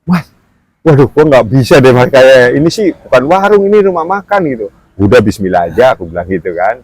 Mas, waduh, kok nggak bisa deh mas, kayak ini sih bukan warung, ini rumah makan gitu. Udah bismillah aja, aku bilang gitu kan.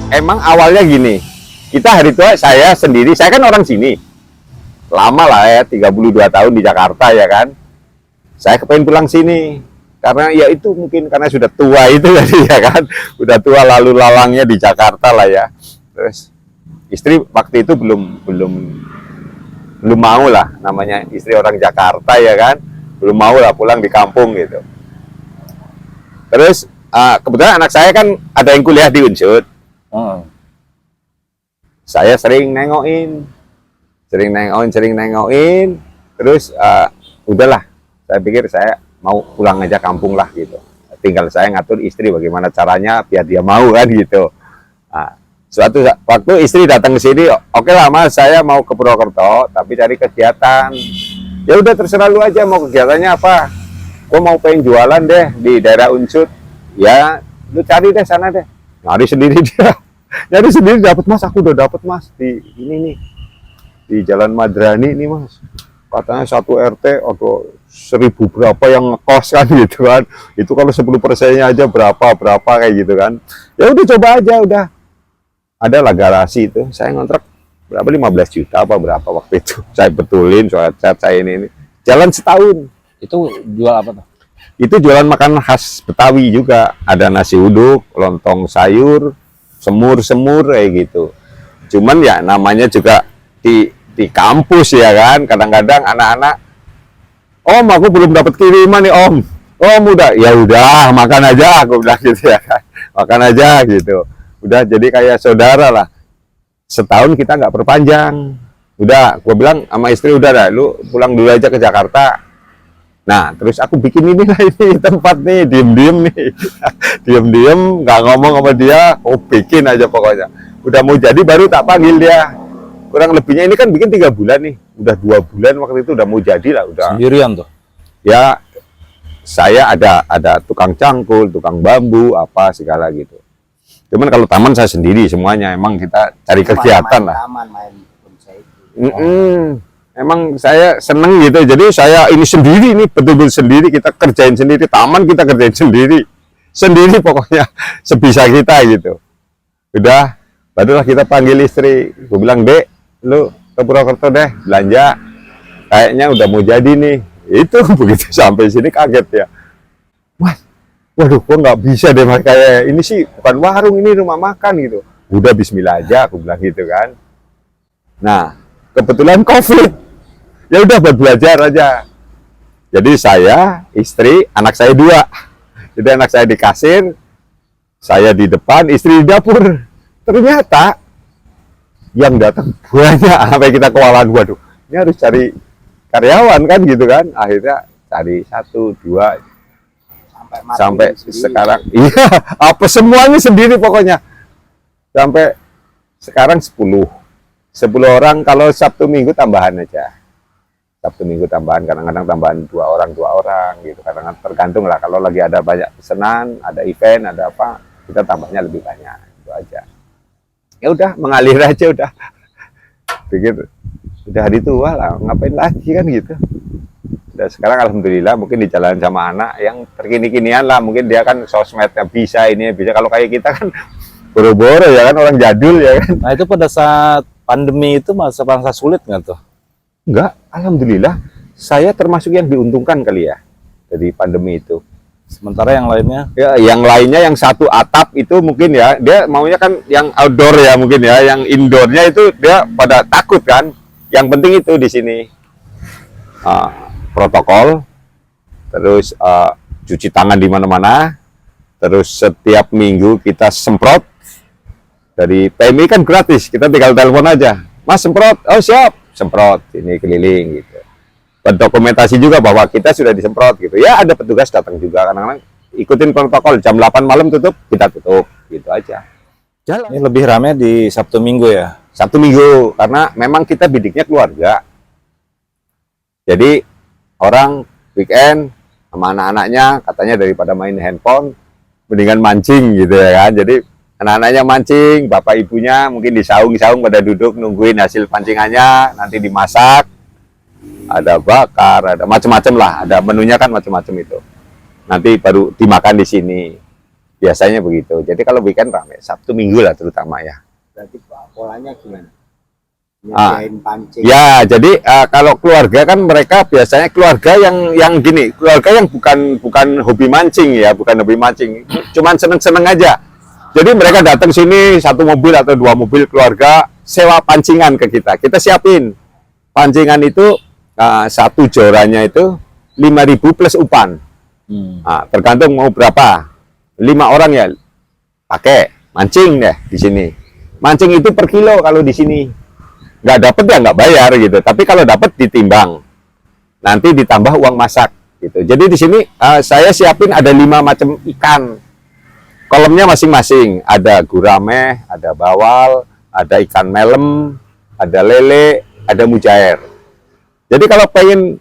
Emang awalnya gini, kita hari tua saya sendiri, saya kan orang sini, lama lah ya, 32 tahun di Jakarta ya kan. Saya kepengen pulang sini, karena ya itu mungkin karena sudah tua itu jadi ya kan, udah tua lalu lalangnya di Jakarta lah ya. Terus istri waktu itu belum mau lah, namanya istri orang Jakarta ya kan, belum mau lah pulang di kampung gitu. Terus kebetulan anak saya kan ada yang kuliah di Unsud. Saya sering nengokin, terus udahlah, saya pikir saya mau pulang aja kampung lah gitu. Tinggal saya ngatur istri bagaimana caranya biar dia mau kan gitu. Nah, suatu waktu istri datang ke sini, oke lah mas, saya mau ke Purwokerto, tapi cari kegiatan. Ya udah terserah lu aja mau kegiatannya apa. Gua mau pengen jualan deh di daerah Unsud. Ya, lu cari deh sana deh. Nyari sendiri dia. Nyari sendiri dapat mas, aku udah dapat mas di ini nih, di Jalan Madrani nih mas. Katanya satu RT atau 1000 berapa yang ngekos kan gitu kan. Itu kalau 10%-nya aja berapa kayak gitu kan. Ya udah coba aja udah. Ada lah garasi itu, saya ngontrak berapa 15 juta apa berapa waktu itu. Saya betulin soal cat saya ini. Jalan setahun. Itu jual apa tuh? Itu jualan makanan khas Betawi juga. Ada nasi uduk, lontong sayur, semur kayak gitu. Cuman ya namanya juga di kampus ya kan. Kadang-kadang anak-anak, Om aku belum dapat kiriman nih Om. Om udah, ya udah makan aja aku bilang gitu ya kan. Makan aja gitu. Udah jadi kayak saudara lah. Setahun kita nggak perpanjang. Udah, gue bilang sama istri udah dah, lu pulang dulu aja ke Jakarta. Nah, terus aku bikin ini lah ini tempat nih, diem-diem nih. Diem-diem, nggak ngomong sama dia, oh bikin aja pokoknya. Udah mau jadi baru tak panggil dia. Kurang lebihnya ini kan bikin 3 bulan nih. Udah 2 bulan waktu itu udah mau jadi lah. Udah. Sendirian tuh? Ya, saya ada tukang cangkul, tukang bambu, apa segala gitu. Cuman kalau taman saya sendiri semuanya, emang kita cari kegiatan lah. Emang saya seneng gitu, jadi saya ini sendiri nih, betul-betul sendiri, kita kerjain sendiri, taman kita kerjain sendiri pokoknya, sebisa kita gitu. Udah, barulah kita panggil istri, gue bilang, Dek, lu ke Purwokerto deh, belanja, kayaknya udah mau jadi nih. Itu begitu sampai sini kaget ya, Mas, waduh, kok nggak bisa deh mas, kayak ini sih bukan warung, ini rumah makan gitu. Udah bismillah aja, aku bilang gitu kan. Nah, kebetulan COVID. Ya udah buat belajar aja. Jadi saya, istri, anak saya 2. Jadi anak saya di kasir, saya di depan, istri di dapur. Ternyata yang datang banyak sampai kita kewalahan. Waduh, ini harus cari karyawan kan gitu kan. Akhirnya cari 1, 2 sampai sekarang. Iya, apa semuanya sendiri pokoknya. Sampai sekarang 10 orang, kalau Sabtu Minggu tambahan aja. Sabtu Minggu tambahan, kadang-kadang tambahan 2 orang gitu. Kadang-kadang tergantung lah, kalau lagi ada banyak pesanan, ada event, ada apa, kita tambahnya lebih banyak. Itu aja. Ya udah, mengalir aja udah. Pikir udah hari tua lah, ngapain lagi kan gitu. Dan sekarang alhamdulillah mungkin di jalan sama anak yang terkini-kinian lah, mungkin dia kan sosmednya bisa, ini bisa. Kalau kayak kita kan boro-boro ya kan, orang jadul ya kan. Nah itu pada saat pandemi itu masa sulit nggak tuh? Enggak, alhamdulillah saya termasuk yang diuntungkan kali ya dari pandemi itu. Sementara yang lainnya? Ya, yang lainnya yang satu atap itu mungkin ya, dia maunya kan yang outdoor ya mungkin ya, yang indoornya itu dia pada takut kan. Yang penting itu di sini protokol, terus cuci tangan di mana-mana, terus setiap minggu kita semprot Dari PMI kan gratis, kita tinggal telepon aja, Mas semprot, oh siap, semprot, ini keliling gitu. Berdokumentasi juga bahwa kita sudah disemprot gitu. Ya ada petugas datang juga, kadang-kadang ikutin protokol, jam 8 malam tutup, kita tutup, gitu aja. Jalan. Ini lebih ramai di Sabtu Minggu ya? Sabtu Minggu, karena memang kita bidiknya keluarga. Jadi orang weekend sama anak-anaknya katanya daripada main handphone, mendingan mancing gitu ya kan. Jadi anak-anaknya mancing, bapak ibunya mungkin di saung-saung pada duduk nungguin hasil pancingannya, nanti dimasak, ada bakar, ada macam-macam lah, ada menunya kan macam-macam itu. Nanti baru dimakan di sini. Biasanya begitu. Jadi kalau weekend ramai, Sabtu Minggu lah terutama ya. Berarti polanya gimana? Ah, Nyediain pancing. ya, jadi kalau keluarga kan mereka biasanya keluarga yang gini, keluarga yang bukan hobi mancing ya, bukan hobi mancing, cuman seneng-seneng aja. Jadi mereka datang sini satu mobil atau dua mobil keluarga sewa pancingan ke kita. Kita siapin pancingan itu satu jorannya itu 5.000 plus upan. Nah, tergantung mau berapa. 5 orang ya pakai mancing deh di sini. Mancing itu per kilo kalau di sini. Nggak dapet ya nggak bayar gitu. Tapi kalau dapet ditimbang. Nanti ditambah uang masak gitu. Jadi di sini saya siapin ada 5 macam ikan. Kolamnya masing-masing, ada gurame, ada bawal, ada ikan melem, ada lele, ada mujair. Jadi kalau pengen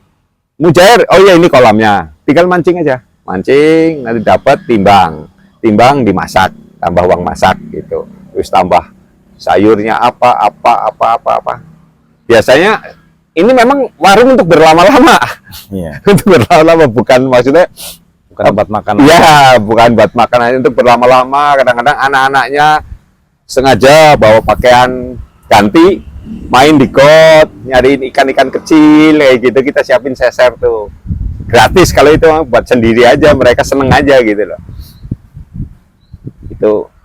mujair, oh ya ini kolamnya, tinggal mancing aja, mancing nanti dapat timbang, dimasak, tambah uang masak gitu, terus tambah sayurnya apa. Biasanya ini memang warung untuk berlama-lama, Iya. untuk berlama-lama bukan maksudnya. Bukan buat makan. Iya, bukan buat makan, hanya untuk berlama-lama. Kadang-kadang anak-anaknya sengaja bawa pakaian ganti, main di got, nyariin ikan-ikan kecil kayak gitu. Kita siapin seser tuh. Gratis kalau itu buat sendiri aja, mereka seneng aja gitu loh.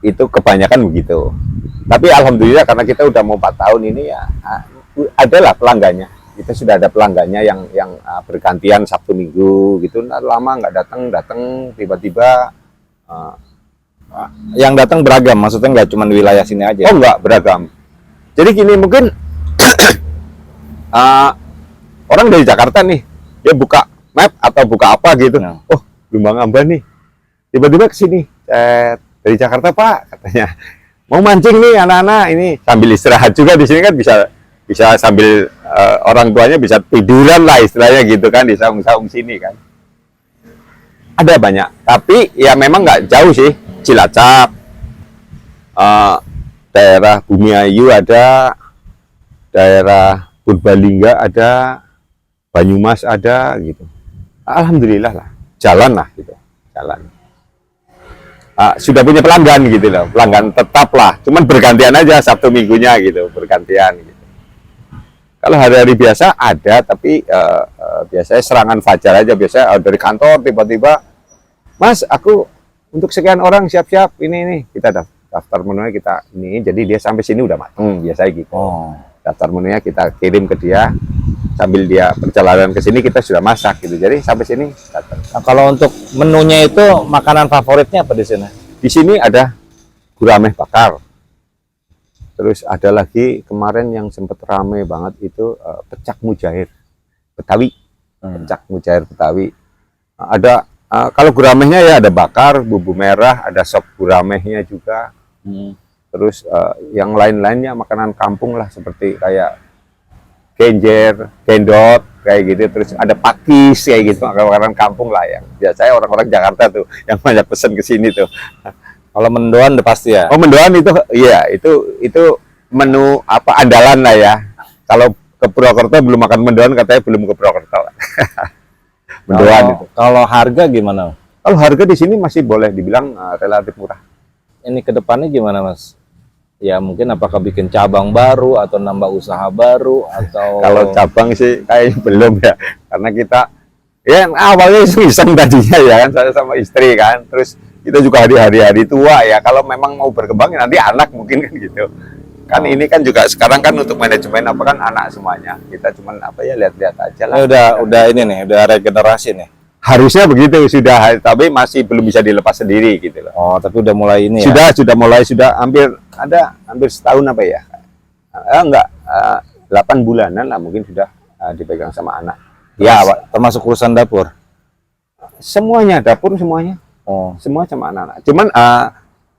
Itu kebanyakan begitu. Tapi alhamdulillah karena kita udah mau 4 tahun ini ya adalah pelanggannya. Kita sudah ada pelanggannya yang bergantian Sabtu Minggu gitu. Nah, lama nggak datang tiba-tiba Yang datang beragam, maksudnya nggak cuma di wilayah sini aja. oh nggak beragam. Jadi gini mungkin orang dari Jakarta nih dia buka map atau buka apa gitu. Nah. Oh Lumbang Amba nih. Tiba-tiba ke sini. Dari Jakarta Pak katanya. Mau mancing nih anak-anak ini sambil istirahat juga di sini kan bisa sambil orang tuanya bisa tiduran lah istilahnya gitu kan di saung-saung sini kan. Ada banyak, tapi ya memang nggak jauh sih. Cilacap, daerah Bumiayu ada, daerah Purbalingga ada, Banyumas ada gitu. Alhamdulillah lah, jalan lah gitu, jalan. Sudah punya pelanggan gitu loh, pelanggan tetap lah. Cuman bergantian aja Sabtu Minggunya gitu, bergantian. Gitu. Kalau hari-hari biasa ada, tapi biasanya serangan fajar aja. Biasanya dari kantor tiba-tiba, Mas, aku untuk sekian orang siap-siap ini kita daftar menunya kita ini. Jadi dia sampai sini udah mateng biasanya gitu. Oh. Daftar menunya kita kirim ke dia, sambil dia perjalanan ke sini kita sudah masak gitu. Jadi sampai sini datang. Nah, kalau untuk menunya itu makanan favoritnya apa di sini? Di sini ada gurame bakar. Terus ada lagi kemarin yang sempat rame banget itu pecak mujair Betawi. Pecak mujair Betawi. Ada kalau guramehnya ya ada bakar, bumbu merah, ada sop guramehnya juga. Terus yang lain-lainnya makanan kampung lah seperti kayak genjer, gendot kayak gitu. Terus ada pakis kayak gitu, makanan kampung lah yang biasanya orang-orang Jakarta tuh yang banyak pesen ke sini tuh. Kalau mendoan udah pasti ya. Oh mendoan itu, iya itu menu apa andalan lah ya. Kalau ke Purwokerto belum makan mendoan katanya belum ke Purwokerto. Mendoan itu. Kalau harga gimana? Kalau harga di sini masih boleh dibilang relatif murah. Ini kedepannya gimana Mas? Ya mungkin apakah bikin cabang baru atau nambah usaha baru atau Kalau cabang sih kayaknya belum ya, karena kita ya awalnya iseng tadinya ya kan saya sama istri kan, terus kita juga hari-hari tua ya. Kalau memang mau berkembang nanti anak mungkin kan gitu. Kan ini kan juga sekarang kan untuk manajemen apa kan anak semuanya. Kita cuman apa ya lihat-lihat aja lah. ini udah ini nih, udah regenerasi nih. Harusnya begitu sudah, tapi masih belum bisa dilepas sendiri gitu loh. Oh, tapi udah mulai ini ya. Sudah mulai sudah hampir ada hampir setahun apa ya? Enggak, 8 bulanan lah mungkin sudah dipegang sama anak. Ya, termasuk urusan dapur. Semuanya, dapur semuanya. Oh, Semua sama anak-anak. Cuman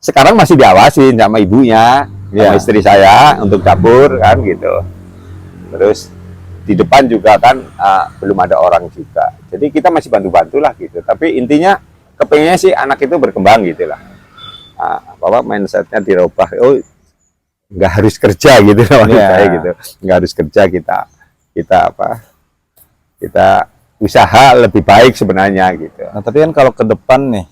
sekarang masih diawasin sama ibunya, sama Iya. istri saya untuk dapur kan gitu. Terus di depan juga kan belum ada orang juga. Jadi kita masih bantu-bantu lah gitu. Tapi intinya kepengennya sih anak itu berkembang gitu lah. Bahwa mindsetnya dirubah. Oh, nggak harus kerja gitu loh Iya. saya gitu. Nggak harus kerja, kita usaha lebih baik sebenarnya gitu. nah tapi kan kalau ke depan nih,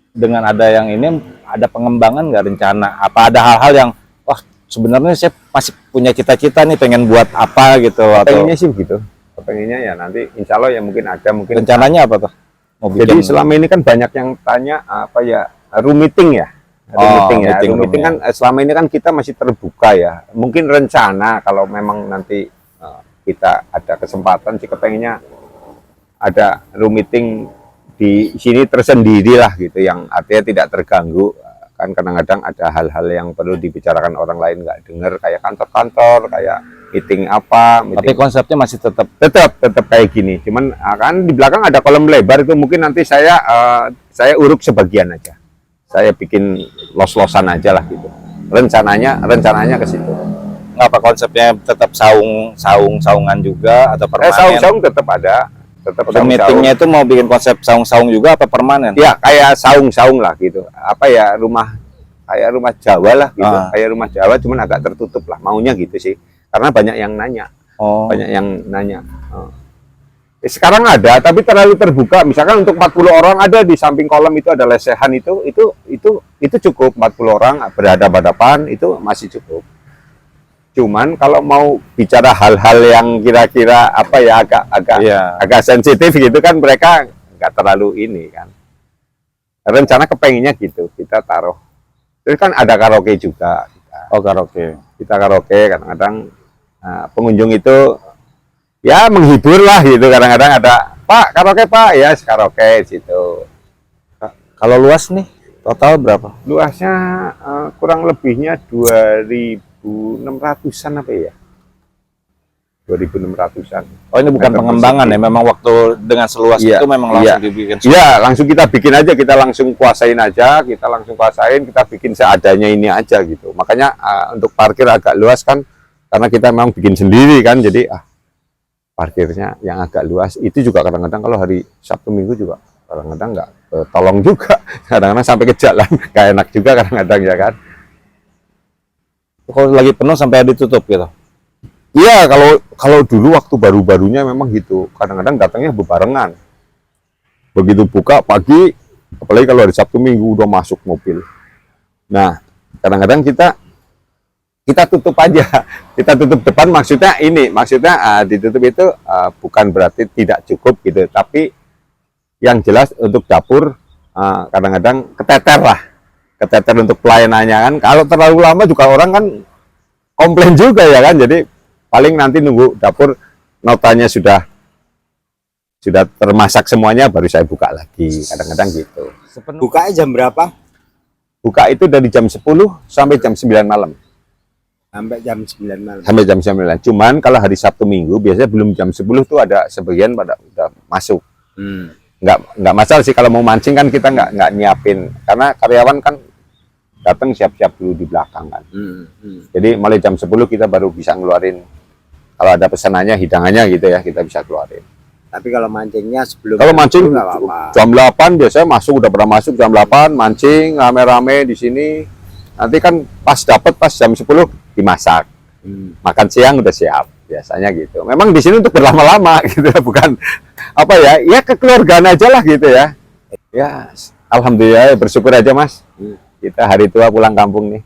dengan ada yang ini, ada pengembangan nggak rencana? Apa ada hal-hal yang, wah sebenarnya saya masih punya cita-cita nih, pengen buat apa gitu? Atau Pengennya sih begitu. Pengennya ya nanti insya Allah ya mungkin ada, mungkin rencananya apa tuh? Mau Jadi bikin selama ini kan banyak yang tanya apa ya, room meeting ya. Room meeting kan selama ini kan kita masih terbuka ya. Mungkin rencana kalau memang nanti kita ada kesempatan sih kepengennya ada room meeting di sini tersendiri lah gitu, yang artinya tidak terganggu. Kan kadang-kadang ada hal-hal yang perlu dibicarakan orang lain nggak dengar, kayak kantor-kantor, kayak meeting apa, tapi meeting konsepnya masih tetap tetap kayak gini. Cuman kan di belakang ada kolam lebar itu, mungkin nanti saya uruk sebagian aja. Saya bikin los-losan aja lah gitu. Rencananya ke situ. apa konsepnya, tetap saungan juga atau permanen? Saung-saung tetap ada, tetap Untuk meetingnya itu mau bikin konsep saung-saung juga apa permanen? ya kayak saung-saung lah gitu. Apa ya, kayak rumah Jawa lah gitu. Kayak rumah Jawa cuman agak tertutup lah, maunya gitu sih. Karena banyak yang nanya. Oh. Banyak yang nanya. Sekarang ada tapi terlalu terbuka. Misalkan untuk 40 orang ada di samping kolam itu ada lesehan, itu cukup. 40 orang berhadapan-hadapan itu masih cukup. Cuman kalau mau bicara hal-hal yang kira-kira apa ya, agak sensitif gitu kan, mereka nggak terlalu ini kan. Rencana kepenginnya gitu, kita taruh. Terus kan ada karaoke juga. Oh, karaoke. Kita karaoke kadang-kadang pengunjung itu ya menghibur lah gitu. Kadang-kadang ada, Pak karaoke Pak, ya karaoke situ. Kalau luas nih total berapa? Luasnya kurang lebihnya 2.600-an apa ya, 2.600-an. Oh, ini bukan Meter pengembangan persegi. ya, memang waktu dengan seluas Iya, itu memang iya. langsung dibikin. Iya, langsung kita bikin aja, kita langsung kuasain aja, kita bikin seadanya ini aja gitu. Makanya untuk parkir agak luas kan, karena kita memang bikin sendiri kan, jadi parkirnya yang agak luas. Itu juga kadang-kadang kalau hari Sabtu Minggu juga kadang-kadang nggak tolong juga, kadang-kadang sampai ke jalan, nggak enak juga kadang-kadang ya kan. Kalau lagi penuh sampai ditutup gitu. Iya, kalau dulu waktu baru-barunya memang gitu, kadang-kadang datangnya bebarengan. Begitu buka pagi, apalagi kalau hari Sabtu Minggu udah masuk mobil. Nah, kadang-kadang kita tutup aja, kita tutup depan, maksudnya ditutup itu bukan berarti tidak cukup gitu, tapi yang jelas untuk dapur kadang-kadang keteter untuk pelayanannya kan. Kalau terlalu lama juga orang kan komplain juga ya kan, jadi paling nanti nunggu dapur notanya sudah termasak semuanya baru saya buka lagi, kadang-kadang gitu. Bukanya jam berapa? Buka itu dari jam 10 sampai jam 9 malam. Sampai jam 9 malam. Sampai jam 9. Cuman kalau hari Sabtu Minggu biasanya belum jam 10 tuh ada sebagian pada udah masuk. Nggak masalah sih kalau mau mancing kan, kita nggak nyiapin, karena karyawan kan datang siap-siap dulu di belakang kan. Jadi mulai jam 10 kita baru bisa ngeluarin, kalau ada pesanannya, hidangannya gitu ya, kita bisa keluarin. Tapi kalau mancingnya sebelum Kalau mancing nggak apa-apa. jam 8 biasanya masuk, udah pernah masuk jam 8 mancing rame-rame di sini. Nanti kan pas jam 10 dimasak. Makan siang udah siap, biasanya gitu. Memang di sini untuk berlama-lama gitu, bukan apa ya kekeluargaan aja lah gitu ya. Ya, alhamdulillah, bersyukur aja Mas. Kita hari tua pulang kampung nih.